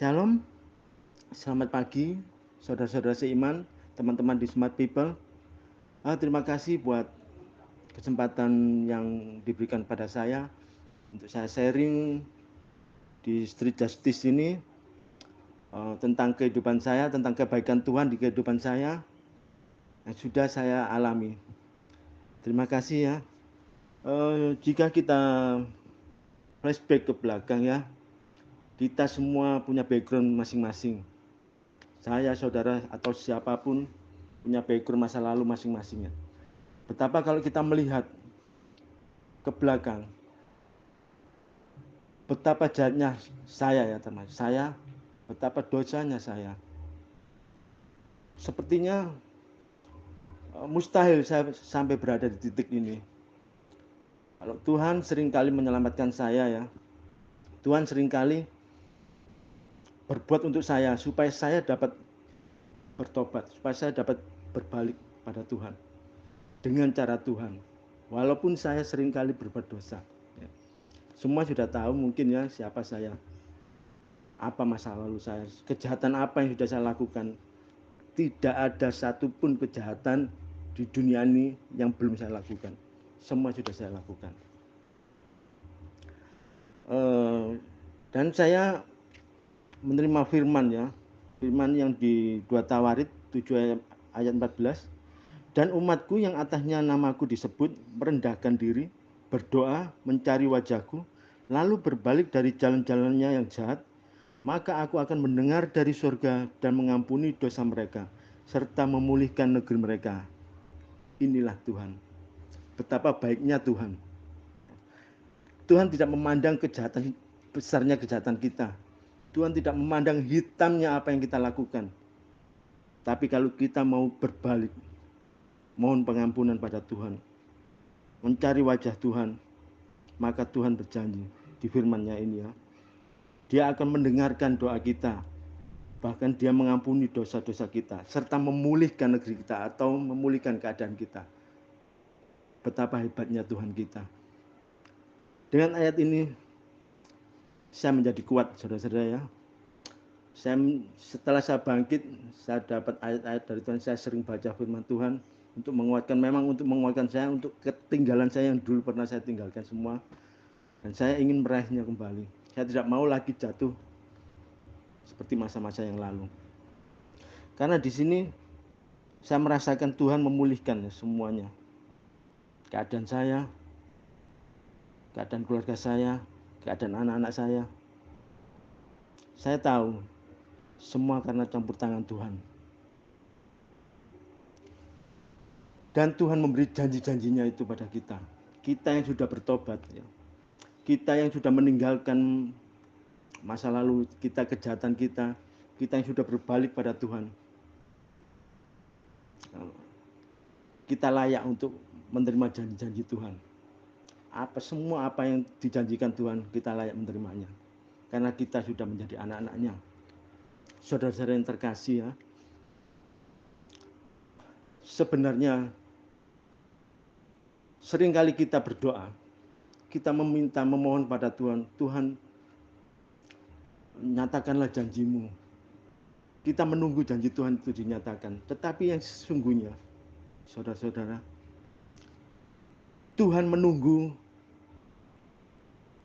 Shalom, selamat pagi saudara-saudara seiman, teman-teman di Smart People. Terima kasih buat kesempatan yang diberikan pada saya untuk saya sharing di Street Justice ini tentang kehidupan saya, tentang kebaikan Tuhan di kehidupan saya yang sudah saya alami. Terima kasih ya. Jika kita flashback ke belakang ya, kita semua punya background masing-masing. Saya, saudara, atau siapapun punya background masa lalu masing-masingnya. Betapa kalau kita melihat ke belakang, betapa jahatnya saya ya teman, saya, betapa dosanya saya. Sepertinya mustahil saya sampai berada di titik ini. Kalau Tuhan seringkali menyelamatkan saya ya, Tuhan seringkali berbuat untuk saya supaya saya dapat bertobat, supaya saya dapat berbalik pada Tuhan dengan cara Tuhan. Walaupun saya seringkali berbuat dosa. Ya. Semua sudah tahu mungkin ya siapa saya, apa masa lalu saya, kejahatan apa yang sudah saya lakukan. Tidak ada satupun kejahatan di dunia ini yang belum saya lakukan. Semua sudah saya lakukan. Dan saya menerima firman ya, firman yang di 2 Tawarit 7 ayat 14. Dan umatku yang atasnya namaku disebut merendahkan diri, berdoa, mencari wajahku, lalu berbalik dari jalan-jalannya yang jahat, maka aku akan mendengar dari surga dan mengampuni dosa mereka, serta memulihkan negeri mereka. Inilah Tuhan. Betapa baiknya Tuhan. Tuhan tidak memandang kejahatan, besarnya kejahatan kita. Tuhan tidak memandang hitamnya apa yang kita lakukan. Tapi kalau kita mau berbalik, mohon pengampunan pada Tuhan, mencari wajah Tuhan, maka Tuhan berjanji di firman-Nya ini ya, Dia akan mendengarkan doa kita, bahkan Dia mengampuni dosa-dosa kita, serta memulihkan negeri kita atau memulihkan keadaan kita. Betapa hebatnya Tuhan kita. Dengan ayat ini, saya menjadi kuat, saudara-saudara ya. Setelah saya bangkit, saya dapat ayat-ayat dari Tuhan, saya sering baca firman Tuhan untuk menguatkan saya, untuk ketinggalan saya yang dulu pernah saya tinggalkan semua. Dan saya ingin meraihnya kembali. Saya tidak mau lagi jatuh seperti masa-masa yang lalu. Karena di sini saya merasakan Tuhan memulihkan semuanya. Keadaan saya, keadaan keluarga saya, keadaan anak-anak saya. Saya tahu semua karena campur tangan Tuhan. Dan Tuhan memberi janji-janjinya itu pada kita. Kita yang sudah bertobat, ya. Kita yang sudah meninggalkan masa lalu kita, kejahatan kita, kita yang sudah berbalik pada Tuhan. Kita layak untuk menerima janji-janji Tuhan. Semua apa yang dijanjikan Tuhan, kita layak menerimanya. Karena kita sudah menjadi anak-anaknya. Saudara-saudara yang terkasih ya, sebenarnya seringkali kita berdoa, kita memohon pada Tuhan, Tuhan nyatakanlah janjimu. Kita menunggu janji Tuhan itu dinyatakan. Tetapi yang sesungguhnya, saudara-saudara, Tuhan menunggu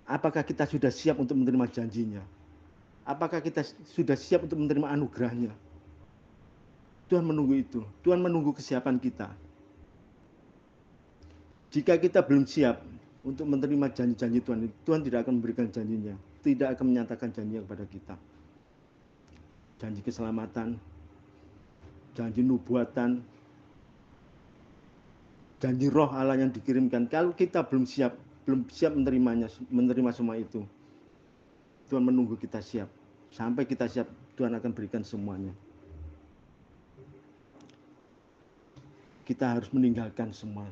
apakah kita sudah siap untuk menerima janjinya. Apakah kita sudah siap untuk menerima anugerahnya. Tuhan menunggu itu. Tuhan menunggu kesiapan kita. Jika kita belum siap untuk menerima janji-janji Tuhan, Tuhan tidak akan memberikan janjinya. Tidak akan menyatakan janjinya kepada kita. Janji keselamatan, janji nubuatan, janji roh Allah yang dikirimkan. Kalau kita belum siap menerima semua itu, Tuhan menunggu kita siap. Sampai kita siap, Tuhan akan berikan semuanya. Kita harus meninggalkan semua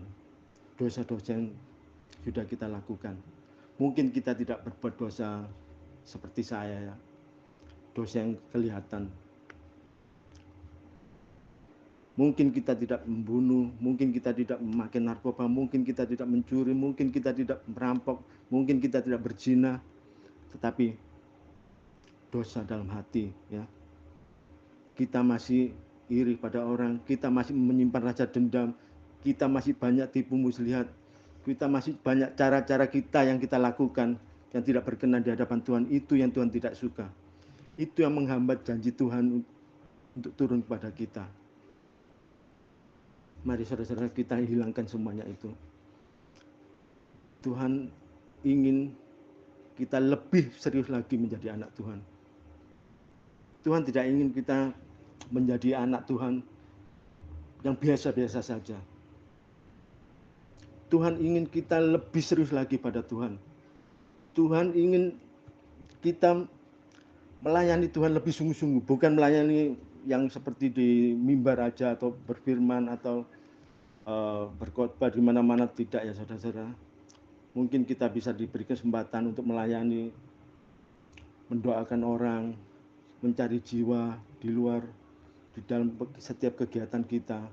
dosa-dosa yang sudah kita lakukan. Mungkin kita tidak berbuat dosa seperti saya ya, dosa yang kelihatan. Mungkin kita tidak membunuh, mungkin kita tidak memakai narkoba, mungkin kita tidak mencuri, mungkin kita tidak merampok, mungkin kita tidak berzina. Tetapi dosa dalam hati, ya. Kita masih iri pada orang, kita masih menyimpan rasa dendam, kita masih banyak tipu muslihat, kita masih banyak cara-cara kita yang kita lakukan yang tidak berkenan di hadapan Tuhan. Itu yang Tuhan tidak suka. Itu yang menghambat janji Tuhan untuk turun kepada kita. Mari saudara-saudara, kita hilangkan semuanya itu. Tuhan ingin kita lebih serius lagi menjadi anak Tuhan. Tuhan tidak ingin kita menjadi anak Tuhan yang biasa-biasa saja. Tuhan ingin kita lebih serius lagi pada Tuhan. Tuhan ingin kita melayani Tuhan lebih sungguh-sungguh, bukan melayani yang seperti di mimbar aja atau berfirman atau berkhotbah di mana-mana, tidak ya saudara-saudara. Mungkin kita bisa diberi kesempatan untuk melayani, mendoakan orang, mencari jiwa di luar, di dalam setiap kegiatan kita.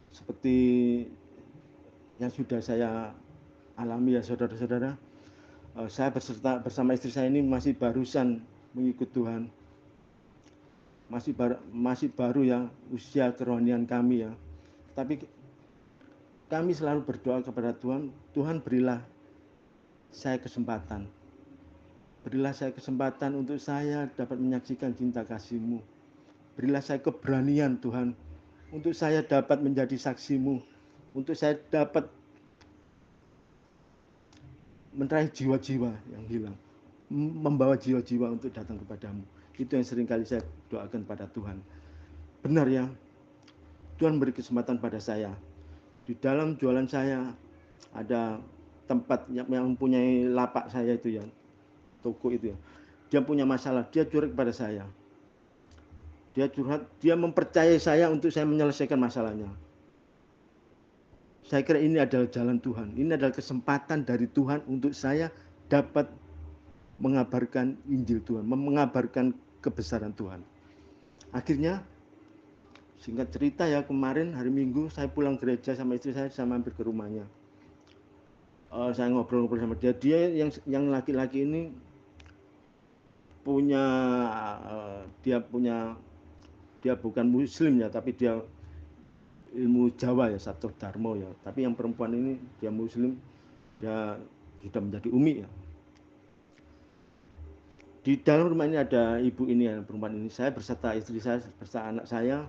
Seperti yang sudah saya alami ya saudara-saudara. Saya bersama istri saya ini masih barusan mengikut Tuhan. Masih baru ya usia kerohanian kami ya. Tapi kami selalu berdoa kepada Tuhan, Tuhan berilah saya kesempatan. Berilah saya kesempatan untuk saya dapat menyaksikan cinta kasih-Mu. Berilah saya keberanian Tuhan, untuk saya dapat menjadi saksi-Mu, untuk saya dapat meraih jiwa-jiwa yang hilang, membawa jiwa-jiwa untuk datang kepadamu. Itu yang seringkali saya doakan pada Tuhan. Benar ya, Tuhan beri kesempatan pada saya. Di dalam jualan saya ada tempat yang mempunyai lapak saya itu ya, toko itu ya. Dia punya masalah, dia curhat kepada saya. Dia curhat, dia mempercayai saya untuk saya menyelesaikan masalahnya. Saya kira ini adalah jalan Tuhan. Ini adalah kesempatan dari Tuhan untuk saya dapat mengabarkan Injil Tuhan, mengabarkan kebesaran Tuhan. Akhirnya, singkat cerita ya, kemarin hari Minggu saya pulang gereja sama istri saya mampir ke rumahnya. Saya ngobrol-ngobrol sama dia. Dia yang laki-laki ini punya dia bukan Muslim ya, tapi dia ilmu Jawa ya, Sabto Darmo ya. Tapi yang perempuan ini dia Muslim, dia sudah menjadi umi ya. Di dalam rumah ini ada ibu ini ya, perempuan ini. Saya berserta istri saya, beserta anak saya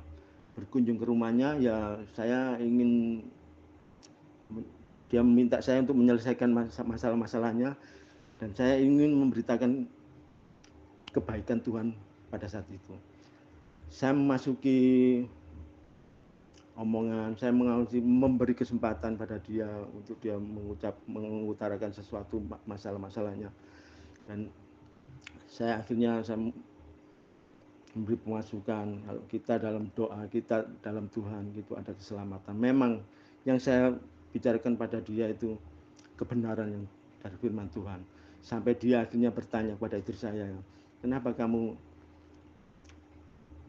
berkunjung ke rumahnya. Ya saya ingin, dia meminta saya untuk menyelesaikan masalah-masalahnya, dan saya ingin memberitakan kebaikan Tuhan pada saat itu. Saya memasuki omongan, saya memberi kesempatan pada dia untuk dia mengutarakan sesuatu masalah-masalahnya, dan saya akhirnya memberi pemasukan. Kalau kita dalam doa, kita dalam Tuhan, itu ada keselamatan. Memang yang saya bicarakan pada dia itu kebenaran yang dari firman Tuhan. Sampai dia akhirnya bertanya kepada istri saya, kenapa kamu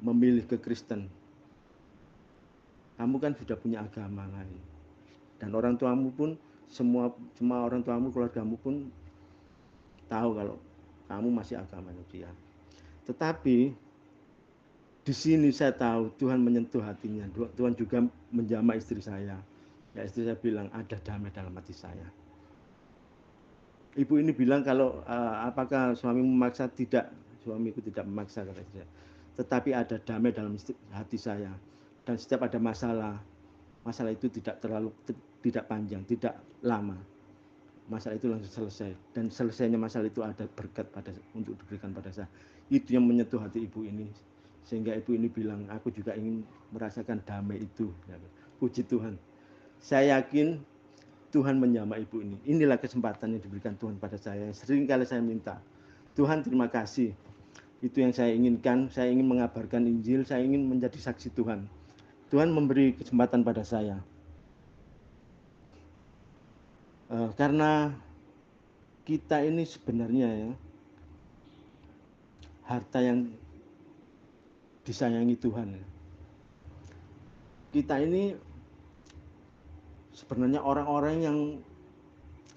memilih ke Kristen? Kamu kan sudah punya agama lain, dan orang tuamu pun semua orang tuamu, keluargamu pun tahu kalau kamu masih agamanya dia. Tetapi di sini saya tahu Tuhan menyentuh hatinya. Tuhan juga menjamah istri saya. Ya, istri saya bilang ada damai dalam hati saya. Ibu ini bilang kalau apakah suami memaksa? Tidak, suamiku tidak memaksa, kata saya. Tetapi ada damai dalam hati saya. Dan setiap ada masalah itu tidak panjang, tidak lama. Masalah itu langsung selesai, dan selesainya masalah itu ada berkat untuk diberikan pada saya. Itu yang menyentuh hati ibu ini, sehingga ibu ini bilang, aku juga ingin merasakan damai itu. Puji Tuhan. Saya yakin Tuhan menyamai ibu ini. Inilah kesempatan yang diberikan Tuhan pada saya. Sering kali saya minta, Tuhan terima kasih. Itu yang saya inginkan. Saya ingin mengabarkan Injil. Saya ingin menjadi saksi Tuhan. Tuhan memberi kesempatan pada saya. Karena kita ini sebenarnya ya, harta yang disayangi Tuhan. Kita ini sebenarnya orang-orang yang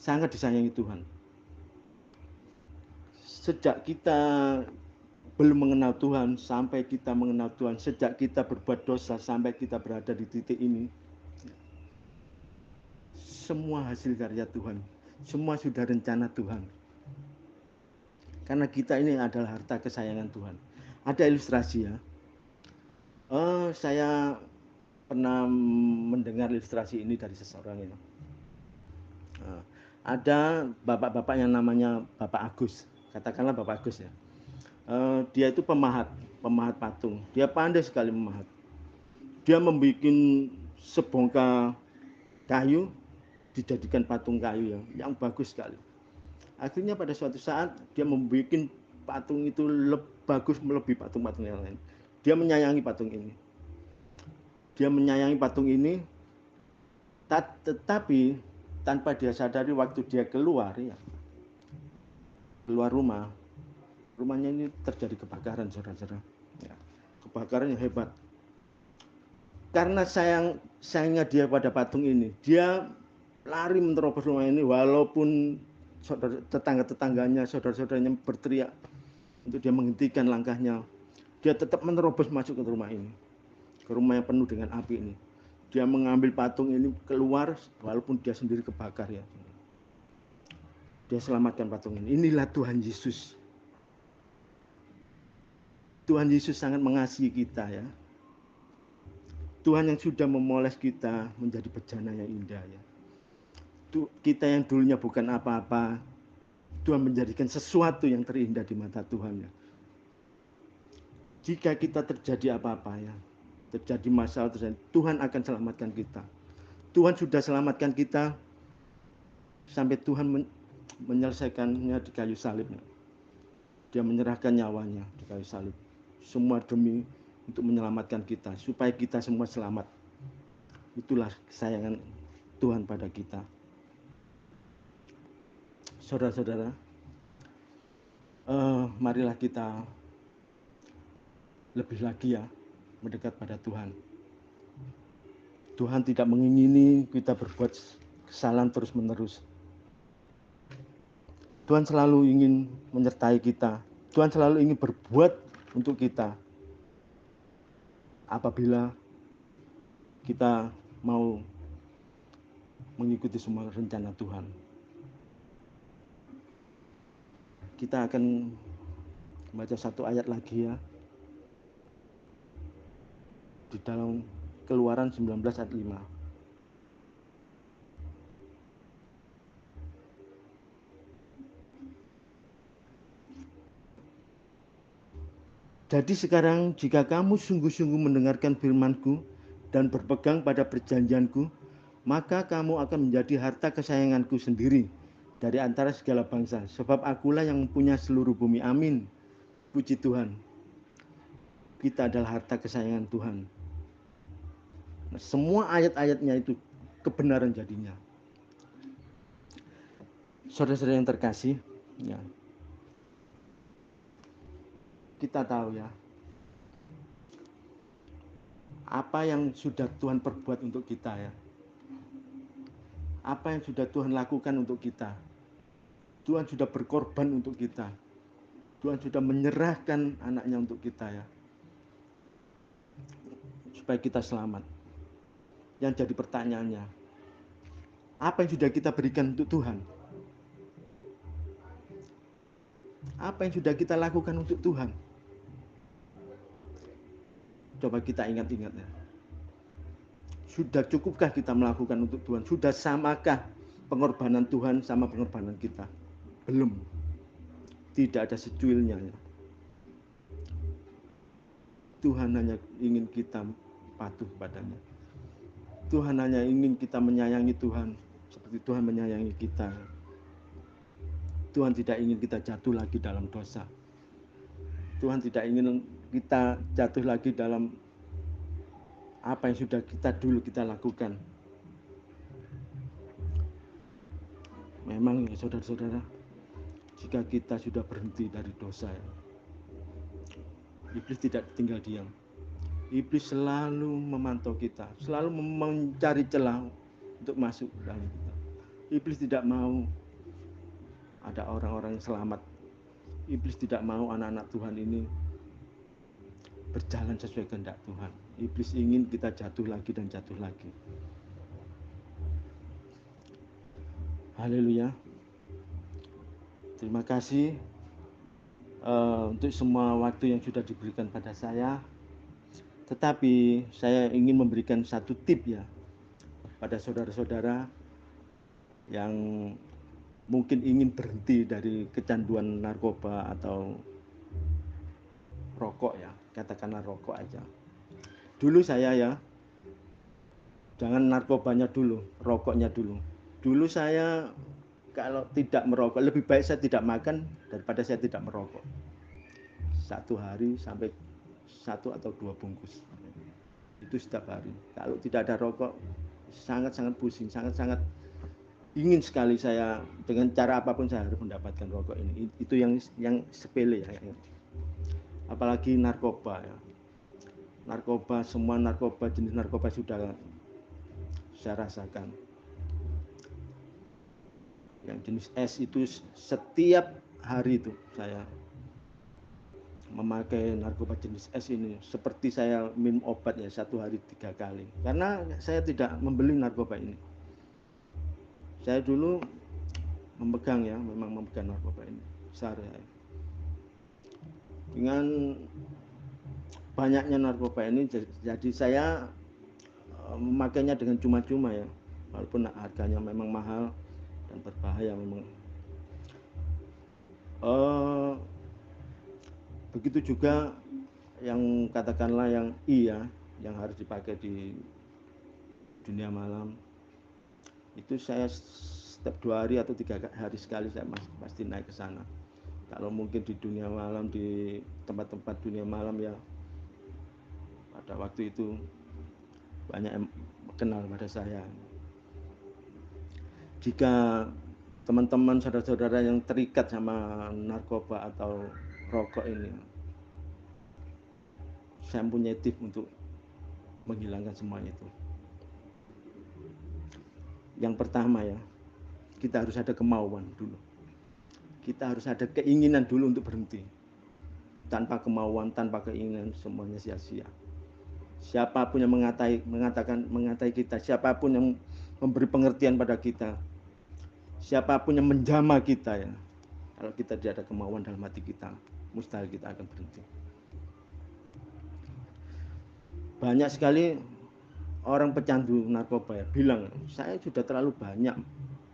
sangat disayangi Tuhan. Sejak kita belum mengenal Tuhan sampai kita mengenal Tuhan, sejak kita berbuat dosa sampai kita berada di titik ini, semua hasil karya Tuhan, semua sudah rencana Tuhan. Karena kita ini adalah harta kesayangan Tuhan. Ada ilustrasi ya. Saya pernah mendengar ilustrasi ini dari seseorang ini. Ada bapak-bapak yang namanya Bapak Agus, katakanlah Bapak Agus ya. Dia itu pemahat patung. Dia pandai sekali memahat. Dia membuat sebongkah kayu, dijadikan patung kayu yang bagus sekali. Akhirnya pada suatu saat dia membuat patung itu bagus melebihi patung-patung yang lain. Dia menyayangi patung ini. Tetapi tanpa dia sadari waktu dia keluar rumahnya ini terjadi kebakaran, saudara-saudara. Ya, kebakaran yang hebat. Karena sayangnya dia pada patung ini, dia lari menerobos rumah ini walaupun tetangga-tetangganya, saudara-saudaranya berteriak untuk dia menghentikan langkahnya. Dia tetap menerobos masuk ke rumah ini, ke rumah yang penuh dengan api ini. Dia mengambil patung ini keluar walaupun dia sendiri kebakar ya. Dia selamatkan patung ini. Inilah Tuhan Yesus. Tuhan Yesus sangat mengasihi kita ya. Tuhan yang sudah memoles kita menjadi bejana yang indah ya. Kita yang dulunya bukan apa-apa, Tuhan menjadikan sesuatu yang terindah di mata Tuhan ya. Jika kita terjadi apa-apa ya, terjadi masalah, Tuhan akan selamatkan kita. Tuhan sudah selamatkan kita sampai Tuhan menyelesaikannya di kayu salib. Dia menyerahkan nyawanya di kayu salib. Semua demi untuk menyelamatkan kita, supaya kita semua selamat. Itulah kesayangan Tuhan pada kita. Saudara-saudara, marilah kita lebih lagi ya mendekat pada Tuhan. Tuhan tidak mengingini kita berbuat kesalahan terus-menerus. Tuhan selalu ingin menyertai kita. Tuhan selalu ingin berbuat untuk kita. Apabila kita mau mengikuti semua rencana Tuhan. Kita akan baca satu ayat lagi ya. Di dalam Keluaran 19 ayat 5. Jadi sekarang jika kamu sungguh-sungguh mendengarkan firman-Ku dan berpegang pada perjanjian-Ku, maka kamu akan menjadi harta kesayangan-Ku sendiri dari antara segala bangsa. Sebab akulah yang mempunyai seluruh bumi. Amin. Puji Tuhan. Kita adalah harta kesayangan Tuhan. Nah, semua ayat-ayatnya itu kebenaran jadinya. Saudara-saudara yang terkasih, ya. Kita tahu ya, apa yang sudah Tuhan perbuat untuk kita ya. Apa yang sudah Tuhan lakukan untuk kita. Tuhan sudah berkorban untuk kita. Tuhan sudah menyerahkan anaknya untuk kita ya. Supaya kita selamat. Yang jadi pertanyaannya, apa yang sudah kita berikan untuk Tuhan? Apa yang sudah kita lakukan untuk Tuhan? Coba kita ingat-ingat ya. Sudah cukupkah kita melakukan untuk Tuhan? Sudah samakah pengorbanan Tuhan sama pengorbanan kita? Belum. Tidak ada secuilnya ya. Tuhan hanya ingin kita patuh padanya. Tuhan hanya ingin kita menyayangi Tuhan seperti Tuhan menyayangi kita. Tuhan tidak ingin kita jatuh lagi dalam dosa. Tuhan tidak ingin kita jatuh lagi dalam apa yang sudah kita lakukan. Memang ya saudara-saudara, jika kita sudah berhenti dari dosa ya, iblis tidak tinggal diam. Iblis selalu memantau kita, selalu mencari celah untuk masuk dalam kita. Iblis tidak mau ada orang-orang yang selamat. Iblis tidak mau anak-anak Tuhan ini berjalan sesuai kehendak Tuhan. Iblis ingin kita jatuh lagi dan jatuh lagi. Haleluya. Terima kasih untuk semua waktu yang sudah diberikan pada saya. Tetapi saya ingin memberikan satu tip ya pada saudara-saudara yang mungkin ingin berhenti dari kecanduan narkoba atau rokok ya, katakanlah rokok aja. Dulu saya ya, jangan narkobanya dulu, rokoknya dulu. Dulu saya kalau tidak merokok, lebih baik saya tidak makan daripada saya tidak merokok. Satu hari sampai 1 atau 2 bungkus. Itu setiap hari. Kalau tidak ada rokok, sangat-sangat pusing, sangat-sangat ingin sekali saya dengan cara apapun saya harus mendapatkan rokok ini. Itu yang sepele ya. Apalagi narkoba ya. Narkoba, semua narkoba, jenis narkoba sudah saya rasakan. Yang jenis S itu setiap hari itu saya memakai narkoba jenis S ini seperti saya minum obat ya, 1 hari 3 kali. Karena saya tidak membeli narkoba ini. Saya dulu memegang ya, memang memegang narkoba ini sehari-hari. Dengan banyaknya narkoba ini, jadi saya memakainya dengan cuma-cuma ya, walaupun harganya memang mahal dan berbahaya memang. Begitu juga yang katakanlah yang I ya, yang harus dipakai di dunia malam. Itu saya setiap 2 hari atau 3 hari sekali saya pasti naik ke sana. Kalau mungkin di dunia malam, di tempat-tempat dunia malam ya, pada waktu itu banyak yang kenal pada saya. Jika teman-teman saudara-saudara yang terikat sama narkoba atau rokok ini, saya punya tips untuk menghilangkan semua itu. Yang pertama ya, kita harus ada kemauan dulu. Kita harus ada keinginan dulu untuk berhenti. Tanpa kemauan, tanpa keinginan, semuanya sia-sia. Siapapun yang mengatai kita, siapapun yang memberi pengertian pada kita, siapapun yang menjamah kita ya, kalau kita tidak ada kemauan dalam hati kita, mustahil kita akan berhenti. Banyak sekali orang pecandu narkoba ya bilang, saya sudah terlalu banyak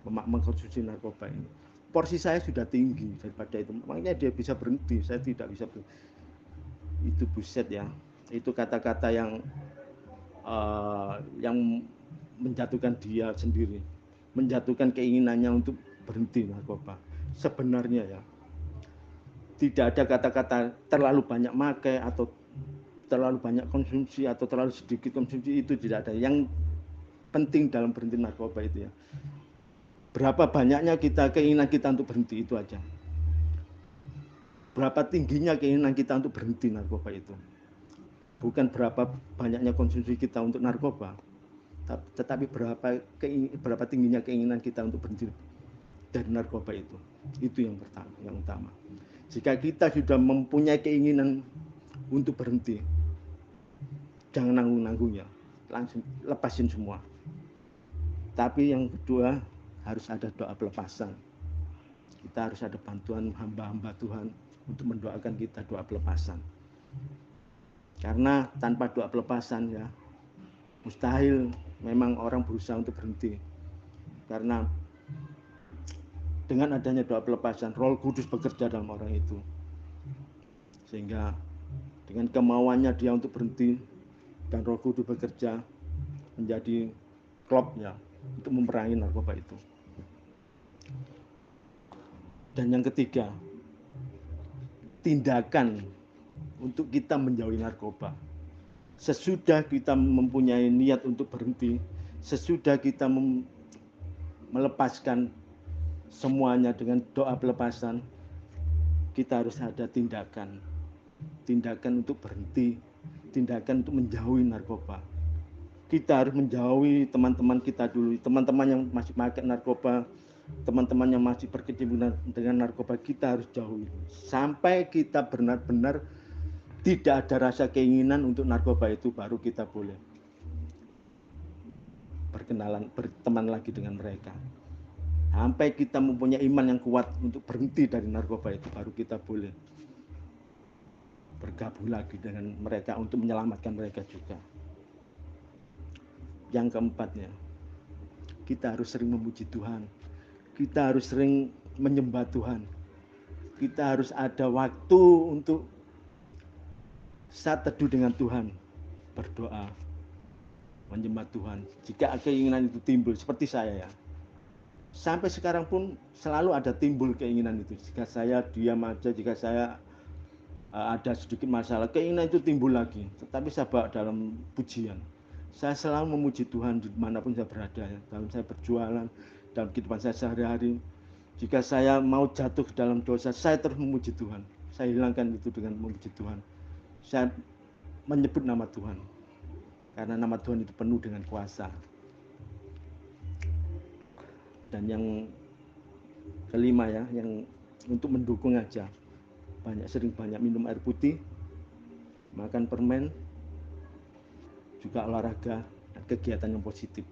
mengkonsumsi narkoba ini, porsi saya sudah tinggi daripada itu, makanya dia bisa berhenti, saya tidak bisa berhenti. Itu buset ya, itu kata-kata yang menjatuhkan dia sendiri, menjatuhkan keinginannya untuk berhenti narkoba. Sebenarnya ya, tidak ada kata-kata terlalu banyak makai atau terlalu banyak konsumsi atau terlalu sedikit konsumsi, itu tidak ada. Yang penting dalam berhenti narkoba itu ya, berapa banyaknya keinginan kita untuk berhenti, itu aja. Berapa tingginya keinginan kita untuk berhenti narkoba itu. Bukan berapa banyaknya konsumsi kita untuk narkoba, tetapi berapa tingginya keinginan kita untuk berhenti dari narkoba itu. Itu yang pertama, yang utama. Jika kita sudah mempunyai keinginan untuk berhenti, jangan nanggung-nanggung ya, langsung lepasin semua. Tapi yang kedua, harus ada doa pelepasan. Kita harus ada bantuan hamba-hamba Tuhan untuk mendoakan kita doa pelepasan. Karena tanpa doa pelepasan ya, mustahil memang orang berusaha untuk berhenti. Karena dengan adanya doa pelepasan, Roh Kudus bekerja dalam orang itu. Sehingga dengan kemauannya dia untuk berhenti, dan Roh Kudus bekerja menjadi klubnya untuk memerangi narkoba itu. Dan yang ketiga, tindakan untuk kita menjauhi narkoba. Sesudah kita mempunyai niat untuk berhenti, sesudah kita melepaskan semuanya dengan doa pelepasan, kita harus ada tindakan untuk berhenti, tindakan untuk menjauhi narkoba. Kita harus menjauhi teman-teman kita dulu, teman-teman yang masih pakai narkoba, teman-teman yang masih berkecimpung dengan narkoba, kita harus jauhi sampai kita benar-benar tidak ada rasa keinginan untuk narkoba itu, baru kita boleh berkenalan, berteman lagi dengan mereka. Sampai kita mempunyai iman yang kuat untuk berhenti dari narkoba itu, baru kita boleh bergabung lagi dengan mereka untuk menyelamatkan mereka juga. Yang keempatnya, kita harus sering memuji Tuhan. Kita harus sering menyembah Tuhan. Kita harus ada waktu untuk saat teduh dengan Tuhan, berdoa, menyembah Tuhan. Jika keinginan itu timbul, seperti saya ya, sampai sekarang pun selalu ada timbul keinginan itu. Jika saya diam aja, jika saya ada sedikit masalah, keinginan itu timbul lagi. Tetapi saya bawa dalam pujian. Saya selalu memuji Tuhan dimanapun saya berada, ya. Dalam saya berjualan, dalam kehidupan saya sehari-hari. Jika saya mau jatuh ke dalam dosa, saya terus memuji Tuhan. Saya hilangkan itu dengan memuji Tuhan. Saya menyebut nama Tuhan, karena nama Tuhan itu penuh dengan kuasa. Dan yang kelima ya, yang untuk mendukung aja, sering banyak minum air putih, makan permen, juga olahraga dan kegiatan yang positif.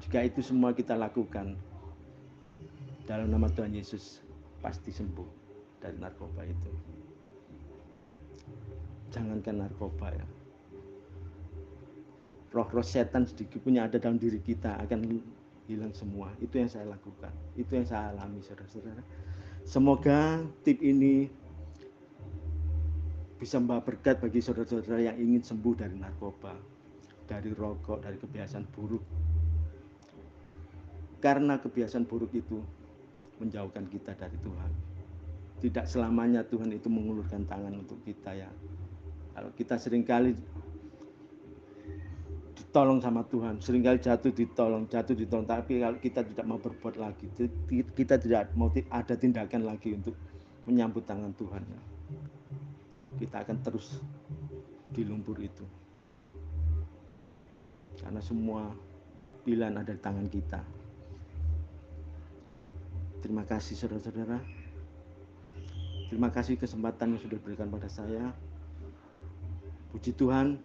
Jika itu semua kita lakukan dalam nama Tuhan Yesus, pasti sembuh dari narkoba itu. Jangankan narkoba ya, roh-roh setan sedikit pun yang ada dalam diri kita akan hilang semua. Itu yang saya lakukan, itu yang saya alami, saudara-saudara. Semoga tip ini bisa membawa berkat bagi saudara-saudara yang ingin sembuh dari narkoba, dari rokok, dari kebiasaan buruk. Karena kebiasaan buruk itu menjauhkan kita dari Tuhan. Tidak selamanya Tuhan itu mengulurkan tangan untuk kita ya. Kalau kita seringkali ditolong sama Tuhan, seringkali jatuh ditolong, tapi kalau kita tidak mau berbuat lagi, kita tidak mau ada tindakan lagi untuk menyambut tangan Tuhan ya, kita akan terus di lumpur itu. Karena semua pilihan ada di tangan kita. Terima kasih saudara-saudara. Terima kasih kesempatan yang sudah diberikan pada saya. Puji Tuhan,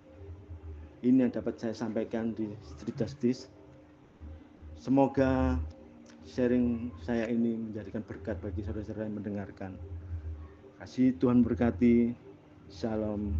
ini yang dapat saya sampaikan di Street Justice. Semoga sharing saya ini menjadikan berkat bagi saudara-saudara yang mendengarkan. Kasih Tuhan berkati. Shalom.